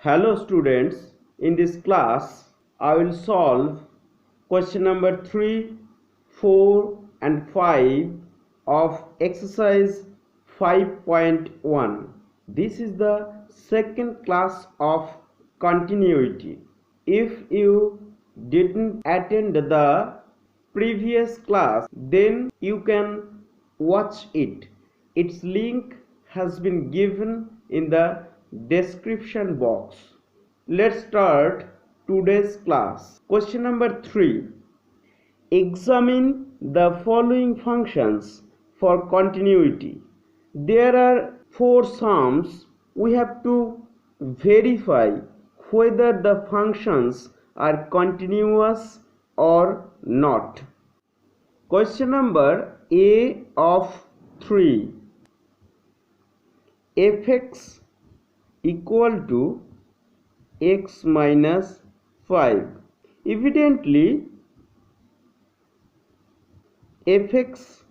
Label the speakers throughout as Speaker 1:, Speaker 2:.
Speaker 1: Hello students, in this class I will solve question number 3, 4 and 5 of exercise 5.1. This is the second class of continuity. If you didn't attend the previous class, then you can watch it. Its link has been given in the description box. Let's start today's class. Question number 3. Examine the following functions for continuity. There are 4 sums. We have to verify whether the functions are continuous or not. Question number A of 3. Fx equal to x minus 5. Evidently, fx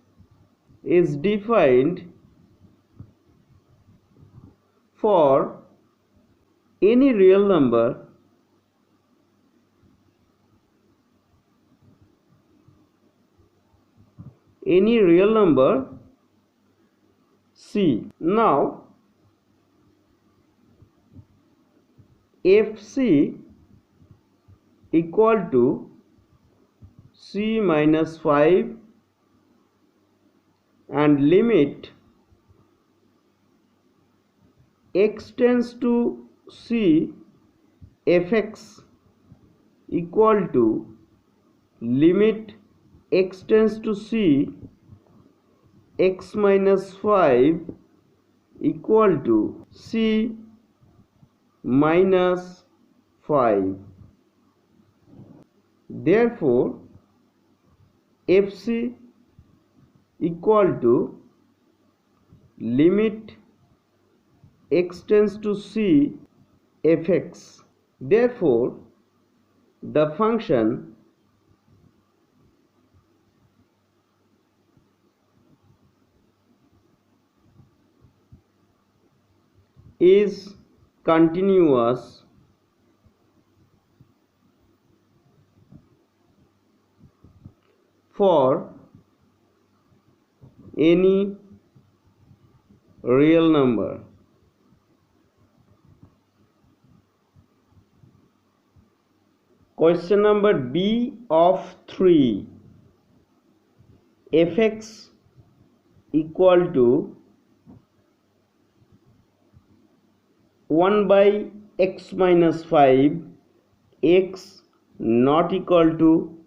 Speaker 1: is defined for any real number c. Now fc equal to c minus 5 and limit x tends to c, fx equal to limit x tends to c, x minus 5 equal to c minus 5. Therefore, fc equal to limit x tends to c, fx. Therefore, the function is continuous for any real number. Question number B of 3. Fx equal to 1 by x minus 5, x not equal to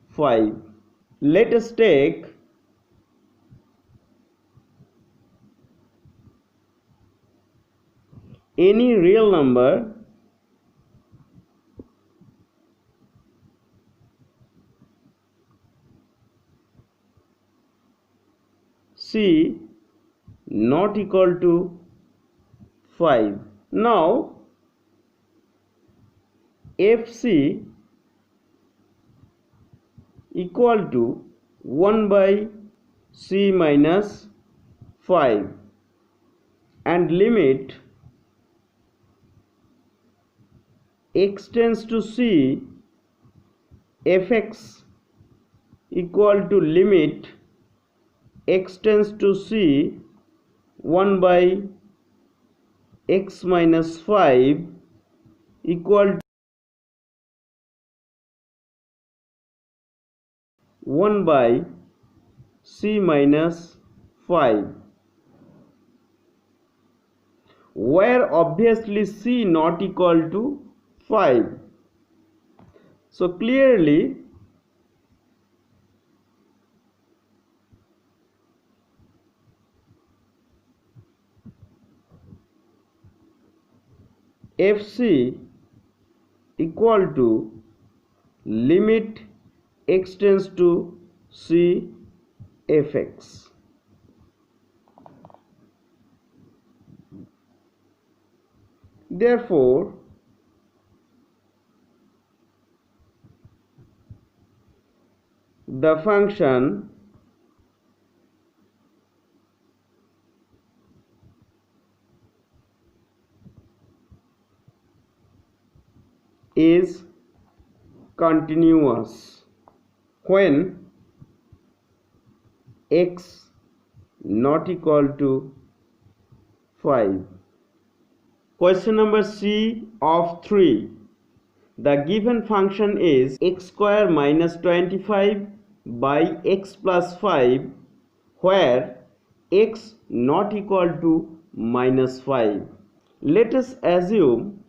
Speaker 1: 5. Let us take any real number c not equal to 5. Now fc equal to 1 by c minus 5 and limit x tends to c, fx equal to limit x tends to c 1 by x minus 5 equal to 1 by c minus 5, where obviously c not equal to 5. So clearly fc equal to limit x tends to c, fx. Therefore, the function is continuous when x not equal to 5. Question number C of 3. The given function is x square minus 25 by x plus 5 where x not equal to minus 5. Let us assume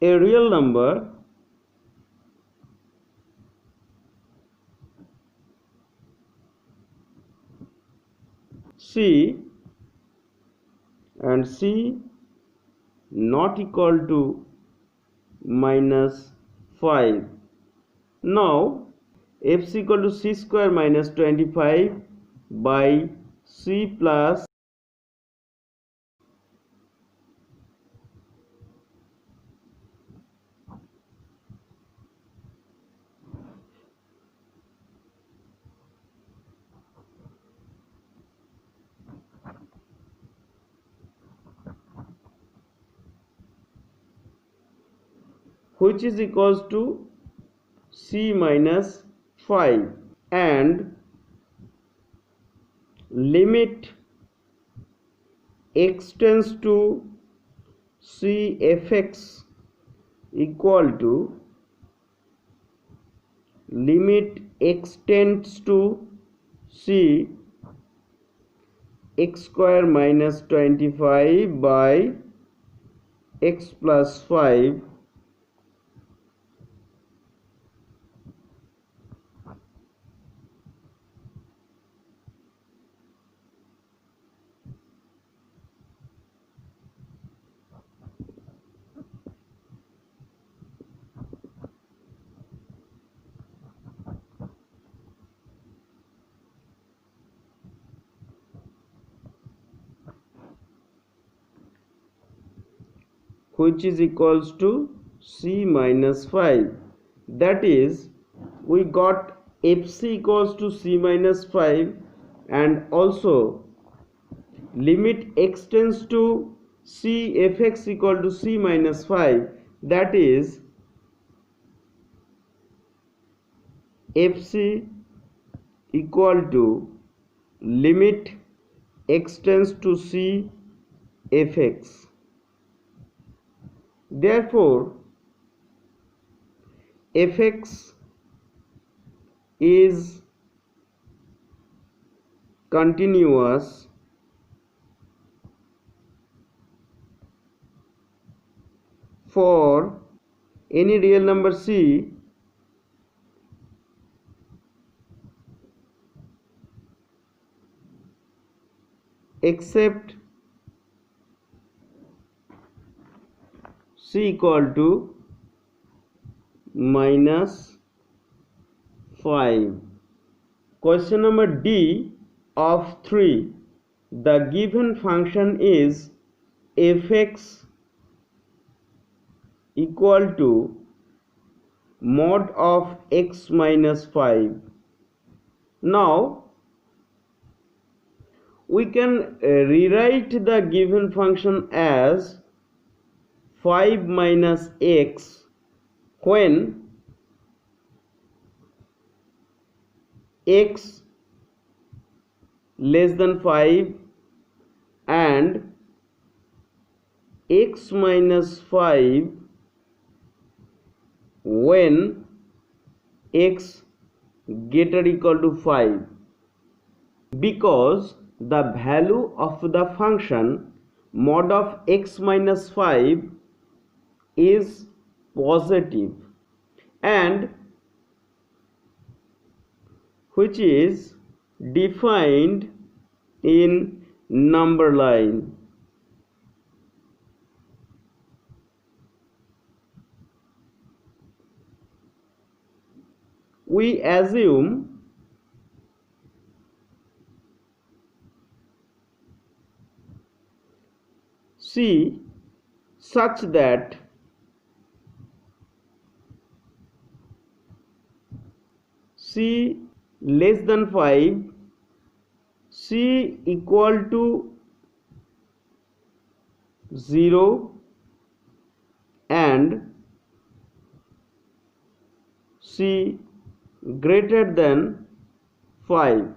Speaker 1: a real number C and C not equal to minus 5. Now f is equal to c square minus 25 by c plus which is equals to c minus 5, and limit x tends to c fx equal to limit x tends to c x square minus 25 by x plus 5 which is equals to c minus 5. That is, we got fc equals to c minus 5 and also limit x tends to c fx equal to c minus 5. That is, fc equal to limit x tends to c fx. Therefore, fx is continuous for any real number c except c equal to minus 5. Question number D of 3. The given function is fx equal to mod of x minus 5. Now we can rewrite the given function as 5 minus x when x less than 5 and x minus 5 when x greater equal to 5, because the value of the function mod of x minus 5 is positive and which is defined in number line. We assume C such that C less than 5, C equal to 0 and c greater than 5.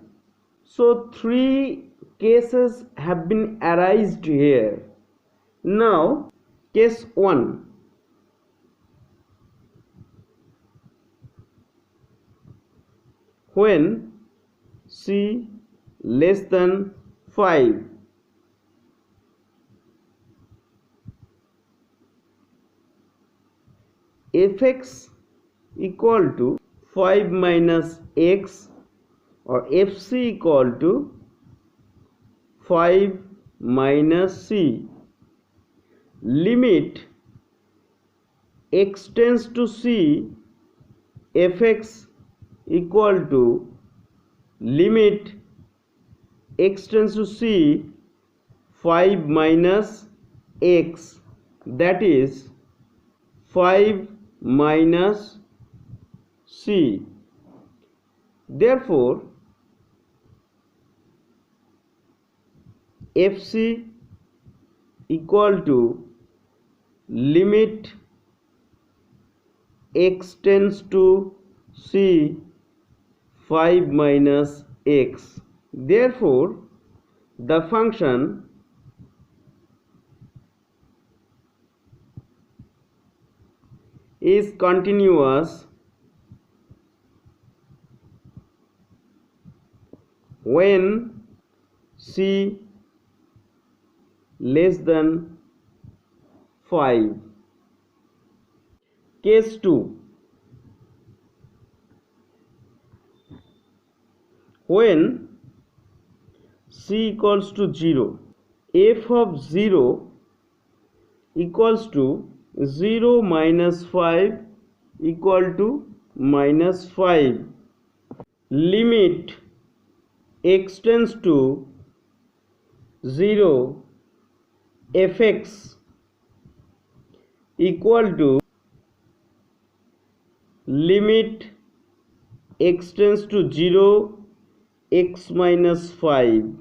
Speaker 1: So three cases have been arised here. Now case 1. When c less than 5, fx equal to 5 minus x, or fc equal to 5 minus c. Limit x tends to c, fx equal to limit x tends to c 5 minus x, that is 5 minus c. Therefore fc equal to limit x tends to c 5 minus x. Therefore the function is continuous when c less than 5. Case 2. When c equals to 0, f of 0 equals to 0 minus 5 equal to minus 5. Limit x tends to 0, fx equal to limit x tends to 0, x minus 5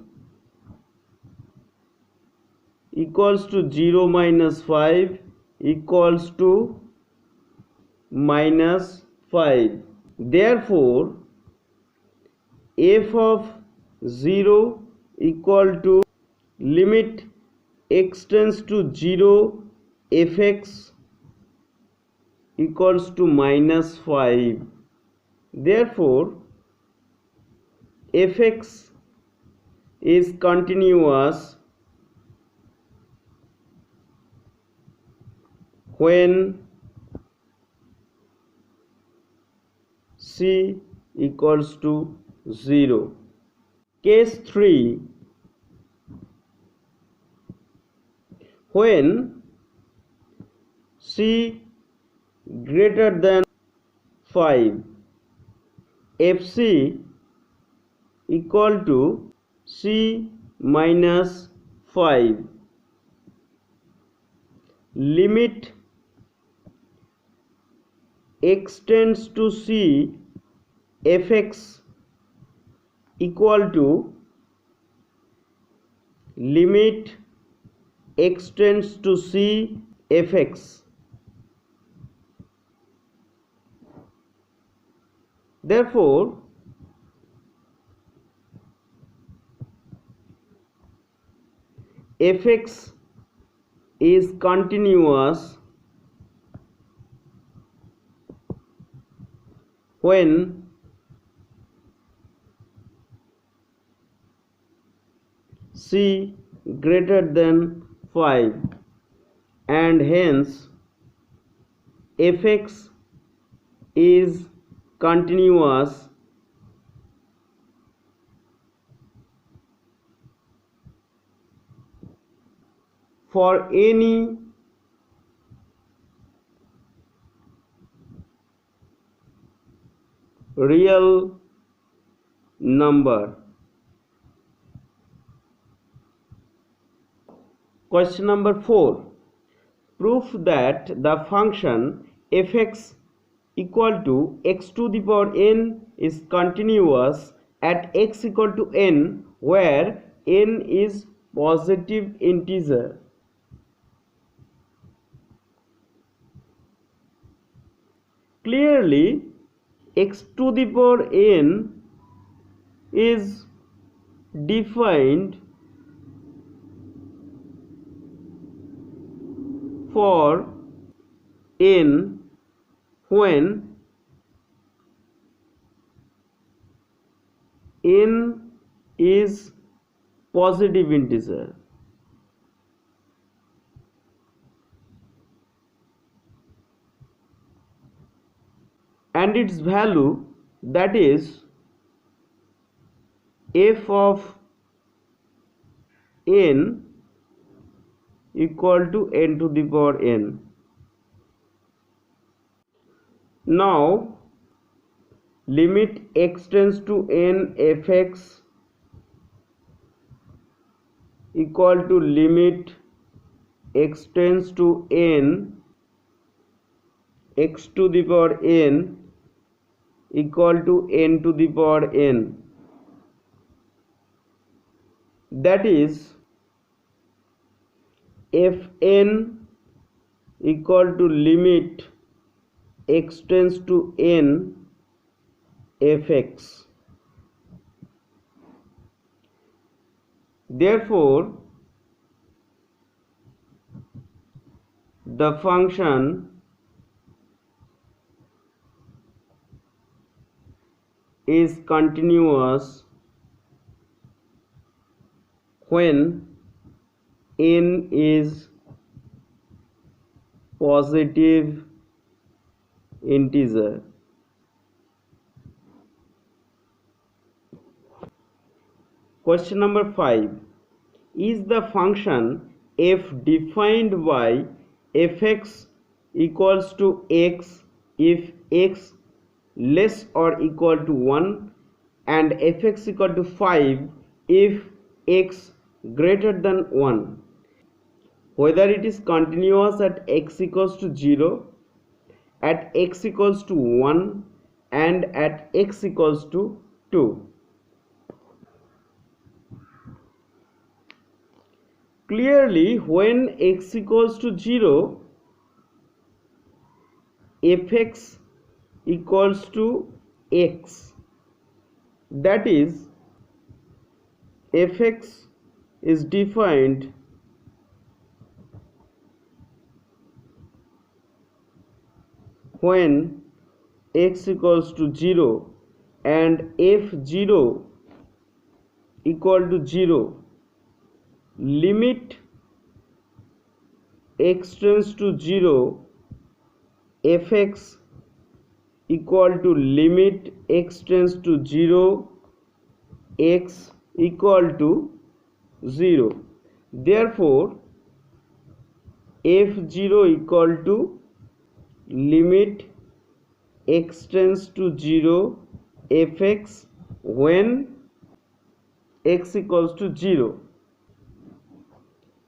Speaker 1: equals to 0 minus 5 equals to minus 5. Therefore f of 0 equal to limit x tends to 0, fx equals to minus 5. Therefore fx is continuous when c equals to 0. Case 3. When c greater than 5, fc equal to c minus 5. Limit x tends to c, fx equal to limit x tends to c, fx. Therefore fx is continuous when c greater than 5, and hence fx is continuous for any real number. Question number 4. Proof that the function fx equal to x to the power n is continuous at x equal to n, where n is positive integer. Clearly x to the power n is defined for n when n is positive integer, and its value, that is f of n equal to n to the power n. Now limit x tends to n fx equal to limit x tends to n x to the power n equal to n to the power n. That is fn equal to limit x tends to n fx. Therefore the function is continuous when n is positive integer. Question number 5. Is the function f defined by fx equals to x if x less or equal to 1 and fx equal to 5 if x greater than 1? Whether it is continuous at x equals to 0, at x equals to 1 and at x equals to 2. Clearly, when x equals to 0, fx equals to x. That is, fx is defined when x equals to 0 and f0 equal to 0. Limit x tends to 0 fx equal to limit x tends to 0 x equal to 0. Therefore f0 equal to limit x tends to 0 fx when x equals to 0,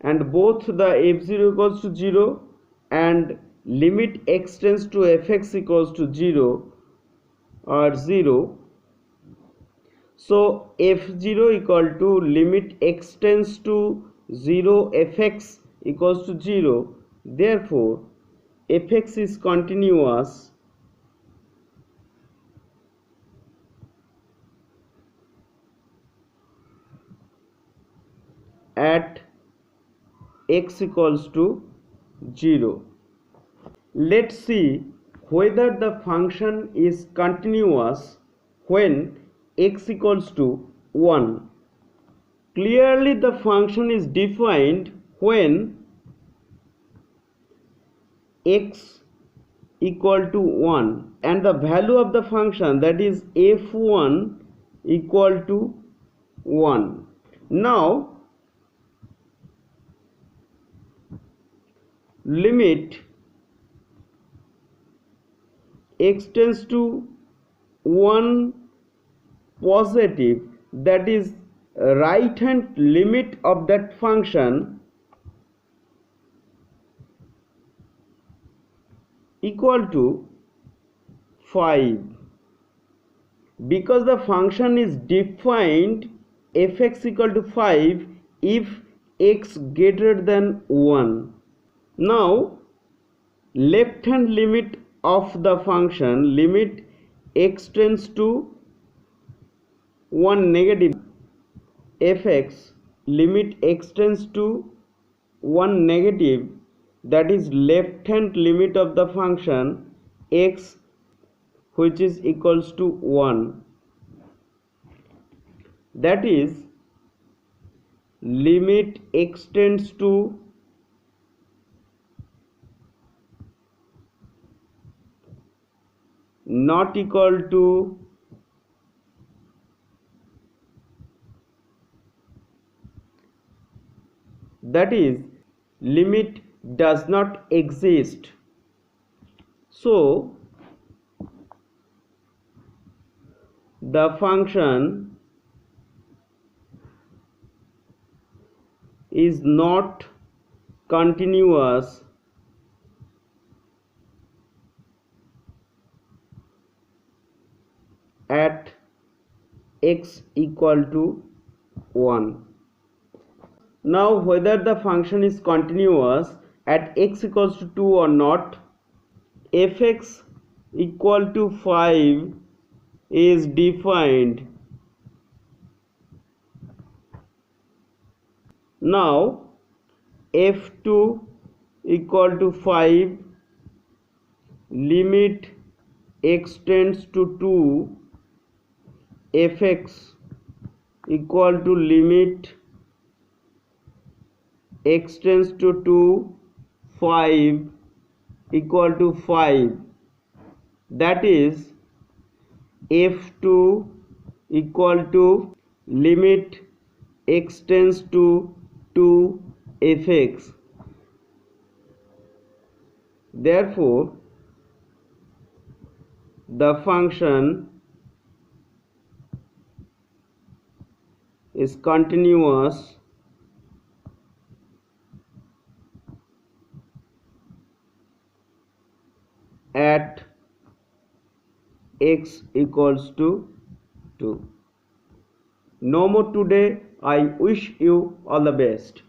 Speaker 1: and both the f0 equals to 0 and limit x tends to fx equals to 0 are 0. So f0 equal to limit x tends to 0 fx equals to 0. Therefore fx is continuous at x equals to 0. Let's see whether the function is continuous when x equals to 1. Clearly the function is defined when x equal to 1 and the value of the function, that is f1 equal to 1. Now limit x tends to 1 positive, that is right hand limit of that function, equal to 5. Because the function is defined fx equal to 5 if x greater than 1. Now left hand limit of the function limit x tends to 1 negative fx limit x tends to 1 negative, that is left hand limit of the function x which is equals to 1, that is limit x tends to not equal to that is limit does not exist. So the function is not continuous at x equal to 1. Now whether the function is continuous at x equals to 2 or not, fx equal to 5 is defined. Now f2 equal to 5 limit x tends to 2 fx equal to limit x tends to 2 5 equal to 5, that is f2 equal to limit x tends to 2 fx. Therefore the function is continuous at x equals to 2. No more today. I wish you all the best.